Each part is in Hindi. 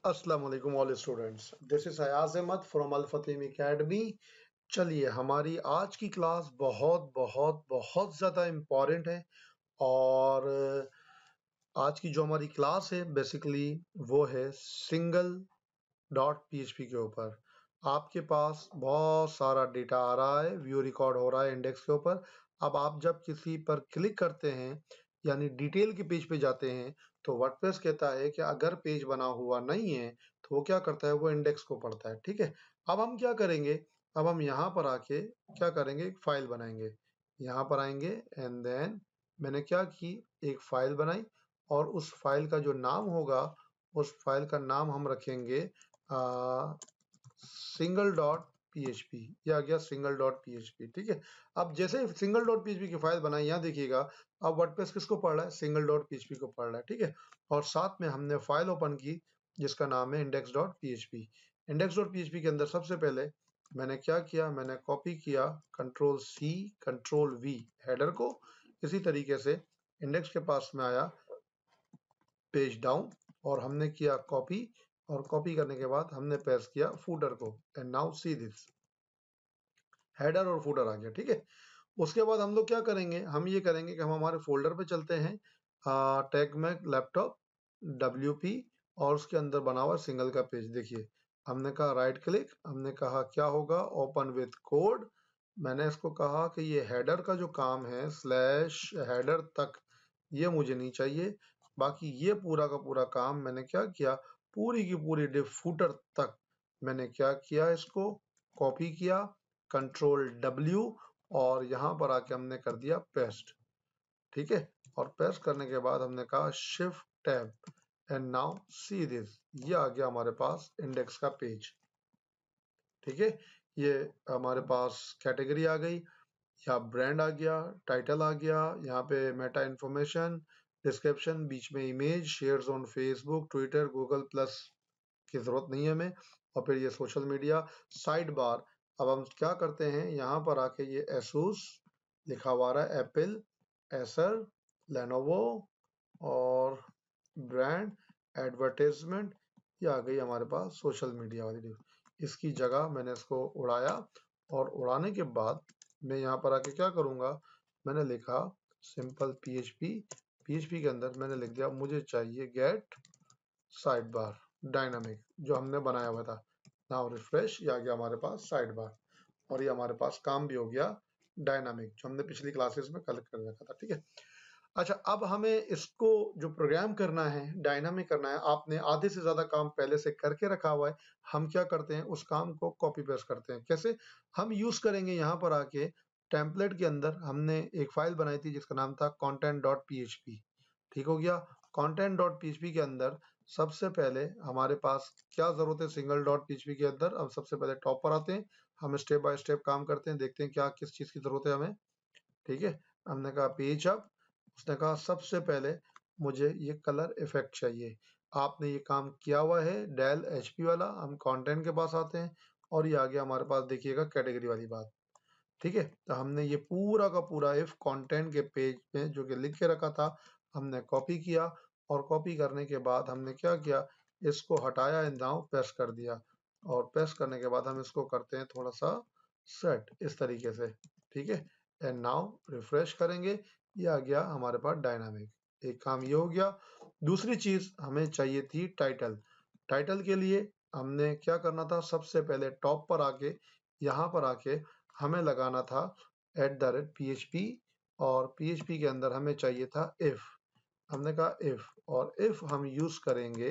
अस्सलाम वालेकुम all students, this is Ayaz Ahmed from Al Fatim academy. चलिए, हमारी आज की क्लास बहुत बहुत बहुत ज़्यादा इम्पॉर्टेंट है। और आज की जो हमारी क्लास है बेसिकली वो है सिंगल डॉट पीएचपी के ऊपर। आपके पास बहुत सारा डेटा आ रहा है, व्यू रिकॉर्ड हो रहा है इंडेक्स के ऊपर। अब आप जब किसी पर क्लिक करते हैं यानी डिटेल के पेज पे जाते हैं तो वर्डप्रेस कहता है कि अगर पेज बना हुआ नहीं है तो वो क्या करता है, वो इंडेक्स को पढ़ता है। ठीक है, अब हम क्या करेंगे, अब हम यहाँ पर आके क्या करेंगे, एक फाइल बनाएंगे। यहाँ पर आएंगे एंड देन मैंने क्या की, एक फाइल बनाई और उस फाइल का जो नाम होगा, उस फाइल का नाम हम रखेंगे सिंगल डॉट पीएचपी। ये आ गया सिंगल डॉट पीएचपी। ठीक है, अब जैसे सिंगल डॉट पीएचपी की फाइल बनाई, यहाँ देखिएगा अब वर्डप्रेस किसको पढ़ रहा है, सिंगल डॉट पीएचपी को पढ़ रहा है। ठीक है, और साथ में हमने फाइल ओपन की जिसका नाम है index dot PHP. Index dot PHP के अंदर सबसे पहले मैंने क्या किया, मैंने कॉपी किया control C control V header को। इसी तरीके से इंडेक्स के पास में आया पेज डाउन और हमने किया कॉपी, और कॉपी करने के बाद हमने पेस्ट किया फूटर को। And now see this, header और फूटर आ गया। ठीक है, उसके बाद हम लोग क्या करेंगे, हम ये करेंगे कि हम हमारे फोल्डर पे चलते हैं, टैग में लैपटॉप WP, और उसके अंदर बना हुआ सिंगल का पेज। देखिए, हमने कहा राइट क्लिक, हमने कहा क्या होगा, ओपन विथ कोड। मैंने इसको कहा कि ये हेडर का जो काम है स्लैश हेडर तक ये मुझे नहीं चाहिए, बाकी ये पूरा का पूरा काम मैंने क्या किया, पूरी की पूरी डिव फूटर तक मैंने क्या किया, इसको कॉपी किया कंट्रोल W, और यहाँ पर आके हमने कर दिया पेस्ट। ठीक है, और पेस्ट करने के बाद हमने कहा shift tab and now see this, ये आ गया हमारे पास इंडेक्स का पेज। ठीक है, ये हमारे पास कैटेगरी आ गई, या ब्रांड आ गया, टाइटल आ गया, यहाँ पे मेटा इंफॉर्मेशन, डिस्क्रिप्शन, बीच में image, shares on Facebook, Twitter, Google plus की जरूरत नहीं है हमें, और फिर ये सोशल मीडिया, साइड बार। अब हम क्या करते हैं, यहाँ पर आके ये एसूस लिखा हुआ रहा है, एप्पल, एसर, लेनोवो और ब्रांड, एडवर्टाइजमेंट, ये आ गई हमारे पास सोशल मीडिया वाली। इसकी जगह मैंने इसको उड़ाया, और उड़ाने के बाद मैं यहाँ पर आके क्या करूँगा, मैंने लिखा सिंपल पीएचपी के अंदर मैंने लिख दिया मुझे चाहिए गेट साइड बार डायनामिक, जो हमने बनाया हुआ था। नाउ रिफ्रेश, ये आ गया हमारे पास साइड बार, और ये हमारे पास काम भी हो गया डायनामिक, जो हमने पिछली क्लासेस में कल कर रखा था। ठीक है, अच्छा, अब हमें इसको जो प्रोग्राम करना है, डायनामिक करना है। आपने आधे से ज्यादा काम पहले से करके रखा हुआ है, हम क्या करते हैं, उस काम को कॉपी पेस्ट करते हैं। कैसे हम यूज करेंगे, यहाँ पर आके टेम्पलेट के अंदर हमने एक फाइल बनाई थी जिसका नाम था content.php। ठीक हो गया, content.php के अंदर सबसे पहले हमारे पास क्या जरूरत है, सिंगल डॉट पीएचपी के अंदर। अब सबसे पहले टॉप पर आते हैं, हम स्टेप बाय स्टेप काम करते हैं, देखते हैं क्या किस चीज की जरूरत है हमें। ठीक है, हमने कहा पेज अप, उसने कहा सबसे पहले मुझे ये कलर इफेक्ट चाहिए। आपने ये काम किया हुआ है डेल HP वाला। हम कंटेंट के पास आते हैं, और ये आ गया हमारे पास, देखिएगा कैटेगरी वाली बात। ठीक है, तो हमने ये पूरा का पूरा इफ कंटेंट के पेज में जो कि लिख के रखा था हमने कॉपी किया, और कॉपी करने के बाद हमने क्या किया, इसको हटाया एंड नाउ पेस्ट कर दिया, और पेस्ट करने के बाद हम इसको करते हैं थोड़ा सा सेट इस तरीके से। ठीक है, एंड नाउ रिफ्रेश करेंगे, ये आ गया हमारे पास डायनामिक। एक काम ये हो गया। दूसरी चीज हमें चाहिए थी टाइटल। टाइटल के लिए हमने क्या करना था, सबसे पहले टॉप पर आके यहाँ पर आके हमें लगाना था @PHP, और PHP के अंदर हमें चाहिए था इफ। हमने कहा इफ, और इफ हम यूज करेंगे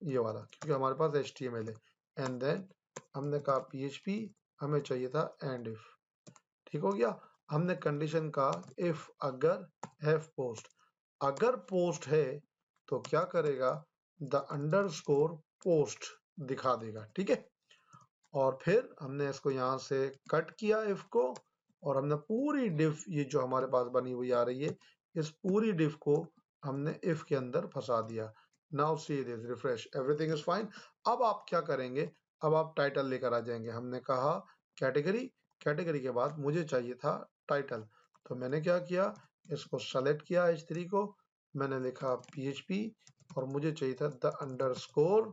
ये वाला क्योंकि हमारे पास HTML है। एंड देन हमने कहा PHP, हमें चाहिए था एंड इफ। ठीक हो गया, हमने कंडीशन का इफ अगर हैव पोस्ट, अगर पोस्ट है तो क्या करेगा, द अंडरस्कोर पोस्ट दिखा देगा। ठीक है, और फिर हमने इसको यहाँ से कट किया इफ को, और हमने पूरी डिफ ये जो हमारे पास बनी हुई आ रही है, इस पूरी डिफ को हमने इफ के अंदर फंसा दिया। Now see this, refresh, everything is fine. अब आप क्या करेंगे, अब आप टाइटल लेकर आ जाएंगे। हमने कहा कैटेगरी, कैटेगरी के बाद मुझे चाहिए था टाइटल, तो मैंने क्या किया, इसको सेलेक्ट किया H3 को, मैंने लिखा PHP और मुझे चाहिए था द अंडरस्कोर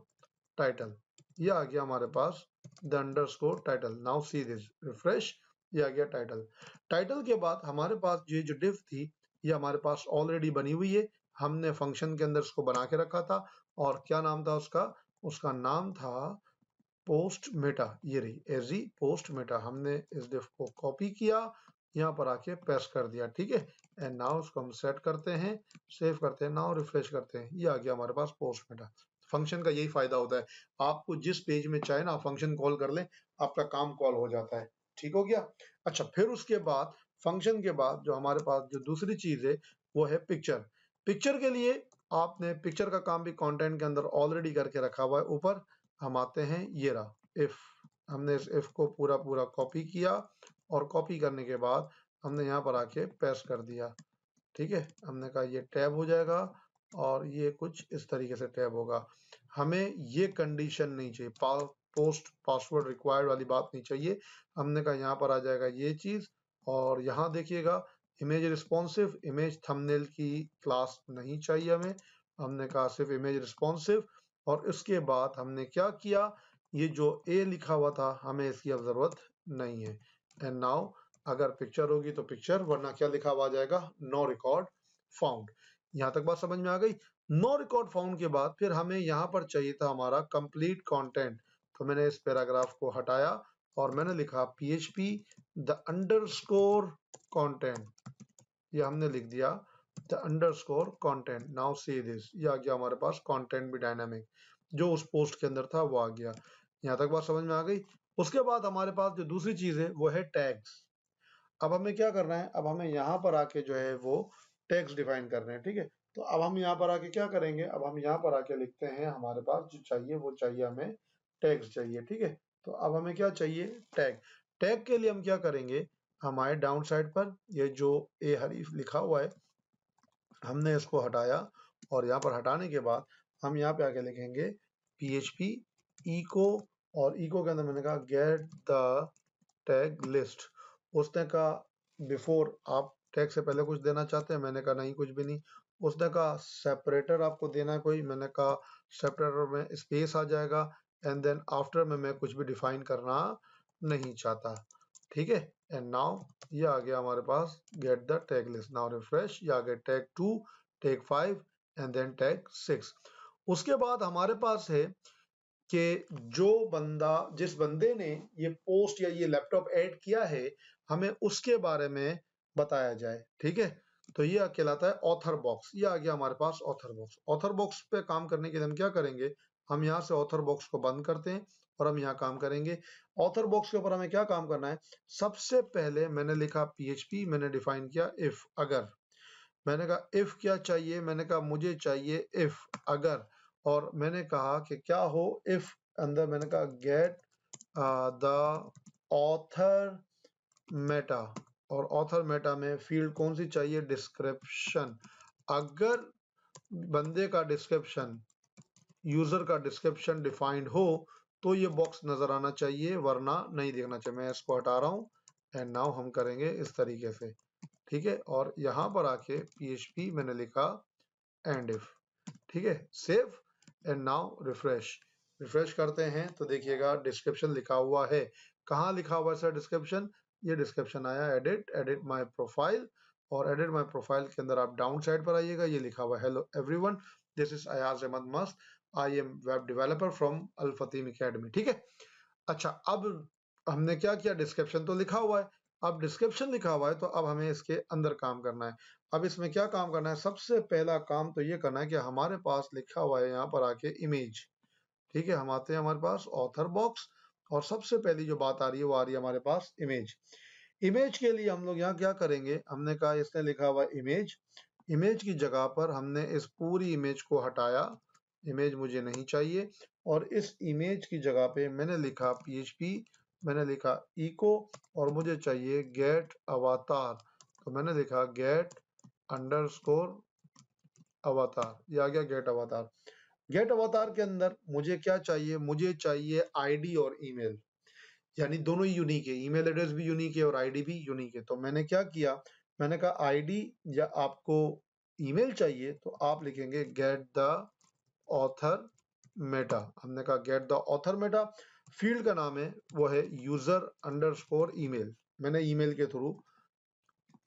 टाइटल। ये आ गया हमारे पास the underscore title. Now see this, refresh, ये आ गया टाइटल। टाइटल के बाद हमारे पास ये जो डिव थी ये हमारे पास ऑलरेडी बनी हुई है, हमने फंक्शन के अंदर इसको बना के रखा था। और क्या नाम था उसका? उसका नाम था पोस्ट मेटा। ये रही एजी पोस्ट मेटा। हमने इस डिफ को कॉपी किया, यहाँ पर आके पेस्ट कर दिया, ठीक है। एंड नाउ उसको हम सेट करते हैं, सेव करते हैं, नाउ रिफ्रेश करते हैं, ये आ गया हमारे पास पोस्ट मेटा। फंक्शन का यही फायदा होता है, आपको जिस पेज में चाहे ना फंक्शन कॉल कर लें, आपका काम कॉल हो जाता है। ठीक हो गया। अच्छा, फिर उसके बाद फंक्शन के बाद जो हमारे पास जो दूसरी चीज है वो है पिक्चर। पिक्चर के लिए आपने पिक्चर का काम भी कंटेंट के अंदर ऑलरेडी करके रखा हुआ है। ऊपर हम आते हैं, ये रहा इफ। हमने इस इफ को पूरा पूरा कॉपी किया और कॉपी करने के बाद हमने यहाँ पर आके पेस्ट कर दिया, ठीक है। हमने कहा ये टैब हो जाएगा और ये कुछ इस तरीके से टैब होगा। हमें ये कंडीशन नहीं चाहिए, पोस्ट पासवर्ड रिक्वायर्ड वाली बात नहीं चाहिए। हमने कहा यहाँ पर आ जाएगा ये चीज। और यहाँ देखिएगा इमेज रिस्पॉन्सिव, इमेज थंबनेल की क्लास नहीं चाहिए हमें। हमने कहा सिर्फ इमेज रिस्पॉन्सिव। और इसके बाद हमने क्या किया, ये जो ए लिखा हुआ था हमें इसकी अब जरूरत नहीं है। एंड नाउ अगर पिक्चर होगी तो पिक्चर, वरना क्या लिखा हुआ आ जाएगा, नो रिकॉर्ड फाउंड। यहाँ तक बात समझ में आ गई। नो रिकॉर्ड फाउंड के बाद फिर हमें यहाँ पर चाहिए था हमारा कंप्लीट कंटेंट। तो मैंने इस पैराग्राफ को हटाया और मैंने लिखा PHP द अंडरस्कोर कंटेंट। ये हमने लिख दिया the underscore content. Now see this, ये आ गया हमारे पास कंटेंट भी डायनामिक, जो उस पोस्ट के अंदर था वो आ गया। यहाँ तक बात समझ में आ गई। उसके बाद हमारे पास जो दूसरी चीज है वो है टैग्स। अब हमें क्या करना है, अब हमें यहाँ पर आके जो है वो टैग्स डिफाइन करने हैं, ठीक है। तो अब हम यहाँ पर आके क्या करेंगे, अब हम यहाँ पर आके लिखते हैं हमारे पास जो चाहिए वो चाहिए हमें टैग्स चाहिए, ठीक है। तो अब हमें क्या चाहिए, टैग। टैग के लिए हम क्या करेंगे, हमारे डाउन साइड पर ये जो ए हरीफ लिखा हुआ है हमने इसको हटाया और यहाँ पर हटाने के बाद हम यहाँ पे आके लिखेंगे PHP इको। और इको के अंदर मैंने कहा गेट द टैग लिस्ट। उसने कहा बिफोर, आप टैग से पहले कुछ देना चाहते हैं? मैंने कहा नहीं, कुछ भी नहीं। उसने कहा सेपरेटर आपको देना है कोई? मैंने कहा सेपरेटर में स्पेस आ जाएगा। एंड देन आफ्टर में मैं कुछ भी डिफाइन करना नहीं चाहता, ठीक है। एंड नाउ ये आ गया हमारे पास get the tag list. Now refresh, ये आ गया tag 2, tag 5 and then tag 6। उसके बाद हमारे पास है कि जो बंदा, जिस बंदे ने ये पोस्ट या ये लैपटॉप ऐड किया है, हमें उसके बारे में बताया जाए, ठीक है। तो ये कहलाता है ऑथर बॉक्स। ये आ गया हमारे पास ऑथर बॉक्स। ऑथर बॉक्स पे काम करने के लिए हम क्या करेंगे, हम यहाँ से ऑथर बॉक्स को बंद करते हैं और हम यहाँ काम करेंगे। ऑथर बॉक्स के ऊपर हमें क्या काम करना है, सबसे पहले मैंने लिखा PHP, मैंने डिफाइन किया इफ अगर। मैंने कहा इफ क्या चाहिए, मैंने कहा मुझे चाहिए इफ अगर। और मैंने कहा कि क्या हो इफ अंदर, मैंने कहा गेट द ऑथर मेटा। और ऑथर मेटा में फील्ड कौन सी चाहिए, डिस्क्रिप्शन। अगर बंदे का डिस्क्रिप्शन, यूजर का डिस्क्रिप्शन डिफाइंड हो तो ये बॉक्स नजर आना चाहिए, वरना नहीं देखना चाहिए। मैं इसको हटा रहा हूँ एंड नाउ हम करेंगे इस तरीके से, ठीक है। और यहाँ पर आके PHP मैंने लिखा एंड इफ, ठीक है। Save and now refresh. Refresh करते हैं तो देखिएगा डिस्क्रिप्शन लिखा हुआ है। कहाँ लिखा हुआ है सर डिस्क्रिप्शन? ये डिस्क्रिप्शन आया एडिट, एडिट माय प्रोफाइल। और एडिट माय प्रोफाइल के अंदर आप डाउन साइड पर आइएगा, ये लिखा हुआ है hello everyone, this is Ayaz Ahmed Mast, I am web developer from Al Fatim academy, ठीक है। अच्छा, अब हमने क्या किया, डिस्क्रिप्शन तो लिखा हुआ है। अब डिस्क्रिप्शन लिखा हुआ है तो अब हमें इसके अंदर काम करना है। अब इसमें क्या काम करना है, सबसे पहला काम तो ये करना है कि हमारे पास लिखा हुआ है यहाँ पर आके इमेज, ठीक है। हम आते हैं हमारे पास ऑथर बॉक्स और सबसे पहली जो बात आ रही है वो आ रही है हमारे पास इमेज। इमेज के लिए हम लोग यहाँ क्या करेंगे, हमने कहा इसने लिखा हुआ इमेज, इमेज की जगह पर हमने इस पूरी इमेज को हटाया, इमेज मुझे नहीं चाहिए। और इस इमेज की जगह पे मैंने लिखा PHP, मैंने लिखा इको और मुझे चाहिए गेट अवतार। तो मैंने लिखा गेट अंडरस्कोर अवतार। ये आ गया गेट अवतार। गेट अवतार के अंदर मुझे क्या चाहिए, मुझे चाहिए ID और ईमेल, यानी दोनों ही यूनिक है, ईमेल एड्रेस भी यूनिक है और ID भी यूनिक है। तो मैंने क्या किया, मैंने कहा ID या आपको ईमेल चाहिए तो आप लिखेंगे गेट द ऑथर मेटा, हमने कहा get the author Meta. Field का नाम है वो है यूजर अंडरस्कोर ईमेल, मैंने ईमेल के थ्रू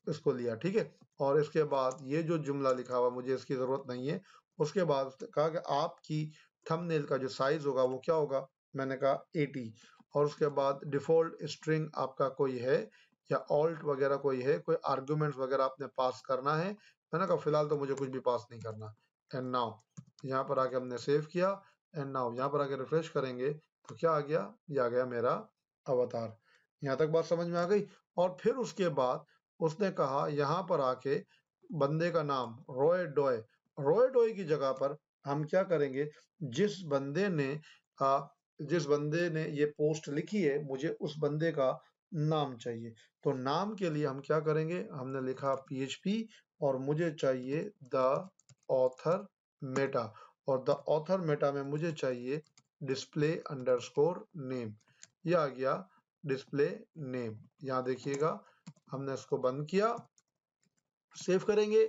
इसको लिया, ठीक है। और इसके बाद ये जो जुमला लिखा हुआ मुझे इसकी जरूरत नहीं है। उसके बाद उसने कहा कि आपकी थंबनेल का जो साइज होगा वो क्या होगा, मैंने कहा 80। और उसके बाद डिफॉल्ट स्ट्रिंग आपका कोई है या ऑल्ट वगैरह कोई है, कोई आर्गुमेंट्स वगैरह आपने पास करना है। मैंने कहा फिलहाल तो मुझे कुछ भी पास नहीं करना। एंड नाउ यहाँ पर आके हमने सेव किया। एंड नाउ यहाँ पर आके रिफ्रेश करेंगे तो क्या आ गया, ये आ गया मेरा अवतार। यहाँ तक बात समझ में आ गई। और फिर उसके बाद उसने कहा यहाँ पर आके बंदे का नाम रॉय डॉय, रॉय डॉय की जगह पर हम क्या करेंगे, जिस बंदे ने जिस बंदे ने ये पोस्ट लिखी है मुझे उस बंदे का नाम चाहिए। तो नाम के लिए हम क्या करेंगे, हमने लिखा PHP और मुझे चाहिए द ऑथर मेटा, और द ऑथर मेटा में मुझे चाहिए डिस्प्ले अंडरस्कोर नेम। ये आ गया डिस्प्ले नेम। यहाँ देखिएगा हमने इसको बंद किया, सेव करेंगे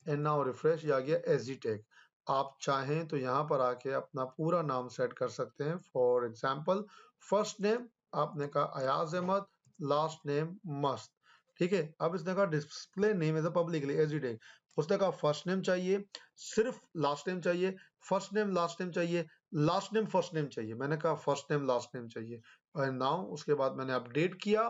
एंड नाउ रिफ्रेश, आ गया एसजी टैग। आप चाहें तो यहाँ पर आके अपना पूरा नाम सेट कर सकते हैं। फॉर एग्जांपल फर्स्ट नेम आपने कहा अयाज अहमद, लास्ट नेम मस्त, ठीक है। अब इसने कहा display name as a publicly SG tag, उसने कहा फर्स्ट नेम चाहिए, सिर्फ लास्ट नेम चाहिए, फर्स्ट नेम लास्ट नेम चाहिए, लास्ट नेम फर्स्ट नेम चाहिए, मैंने कहा फर्स्ट नेम लास्ट नेम चाहिए। एंड नाउ उसके बाद मैंने अपडेट किया।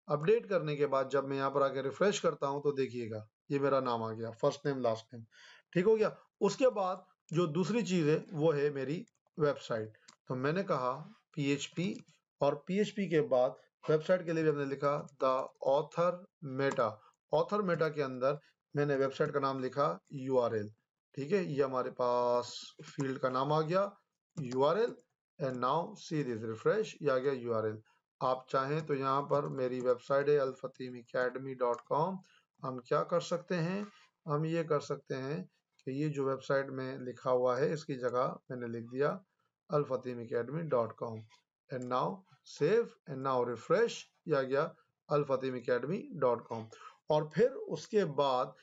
अपडेट करने के बाद जब मैं यहाँ पर आके रिफ्रेश करता हूँ तो देखिएगा ये मेरा नाम आ गया, फर्स्ट नेम लास्ट नेम, ठीक हो गया। उसके बाद जो दूसरी चीज है वो है मेरी वेबसाइट। तो मैंने कहा PHP और PHP के बाद वेबसाइट के लिए भी हमने लिखा the author Meta. Author Meta के अंदर मैंने वेबसाइट का नाम लिखा URL, ठीक है। ये हमारे पास फील्ड का नाम आ गया URL। And now see this refresh, ये आ गया URL। आप चाहें तो यहाँ पर मेरी वेबसाइट है alfatimacademy.com, हम क्या कर सकते हैं, हम ये कर सकते हैं कि ये जो वेबसाइट में लिखा हुआ है इसकी जगह मैंने लिख दिया alfatimacademy.com। And now save and now refresh, ये आ गया alfatimacademy.com। और फिर उसके बाद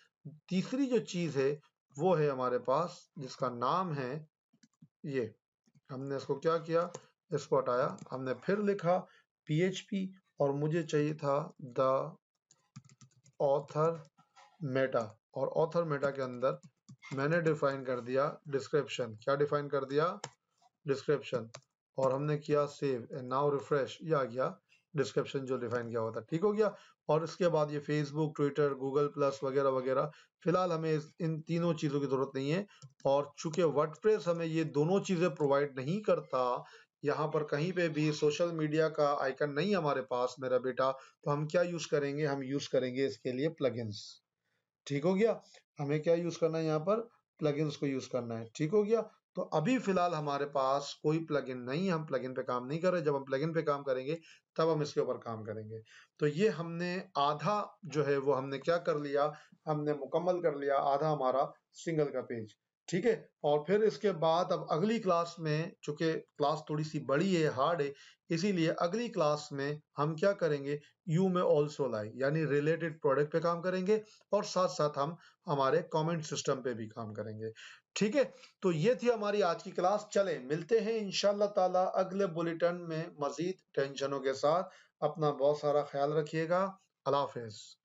तीसरी जो चीज है वो है हमारे पास जिसका नाम है ये, हमने इसको क्या किया, इसको हटाया, हमने फिर लिखा PHP और मुझे चाहिए था द ऑथर मेटा। और ऑथर मेटा के अंदर मैंने डिफाइन कर दिया डिस्क्रिप्शन, क्या डिफाइन कर दिया, डिस्क्रिप्शन। और हमने किया सेव एंड नाउ रिफ्रेश, ये आ गया डिस्क्रिप्शन जो डिफाइन किया हुआ था, ठीक हो गया। और इसके बाद ये फेसबुक, ट्विटर, गूगल प्लस वगैरह वगैरह, फिलहाल हमें इन तीनों चीजों की जरूरत नहीं है। और चूंकि वर्डप्रेस हमें ये दोनों चीजें प्रोवाइड नहीं करता, यहाँ पर कहीं पे भी सोशल मीडिया का आइकन नहीं हमारे पास मेरा बेटा, तो हम क्या यूज करेंगे, हम यूज करेंगे इसके लिए प्लगइन्स, ठीक हो गया। हमें क्या यूज करना है यहाँ पर, प्लगइन्स को यूज करना है, ठीक हो गया। तो अभी फिलहाल हमारे पास कोई प्लगइन नहीं है, हम प्लगइन पे काम नहीं कर रहे। जब हम प्लगइन पे काम करेंगे तब हम इसके ऊपर काम करेंगे। तो ये हमने आधा जो है वो हमने क्या कर लिया, हमने मुकम्मल कर लिया आधा हमारा सिंगल का पेज, ठीक है। और फिर इसके बाद अब अगली क्लास में, चूंकि क्लास थोड़ी सी बड़ी है, हार्ड है, इसीलिए अगली क्लास में हम क्या करेंगे, यू में ऑल्सो लाई यानी रिलेटेड प्रोडक्ट पे काम करेंगे और साथ साथ हम हमारे कमेंट सिस्टम पे भी काम करेंगे, ठीक है। तो ये थी हमारी आज की क्लास। चले मिलते हैं इंशाल्लाह ताला अगले बुलेटिन में मजीद टेंशनों के साथ। अपना बहुत सारा ख्याल रखिएगा। अल्लाह हाफिज।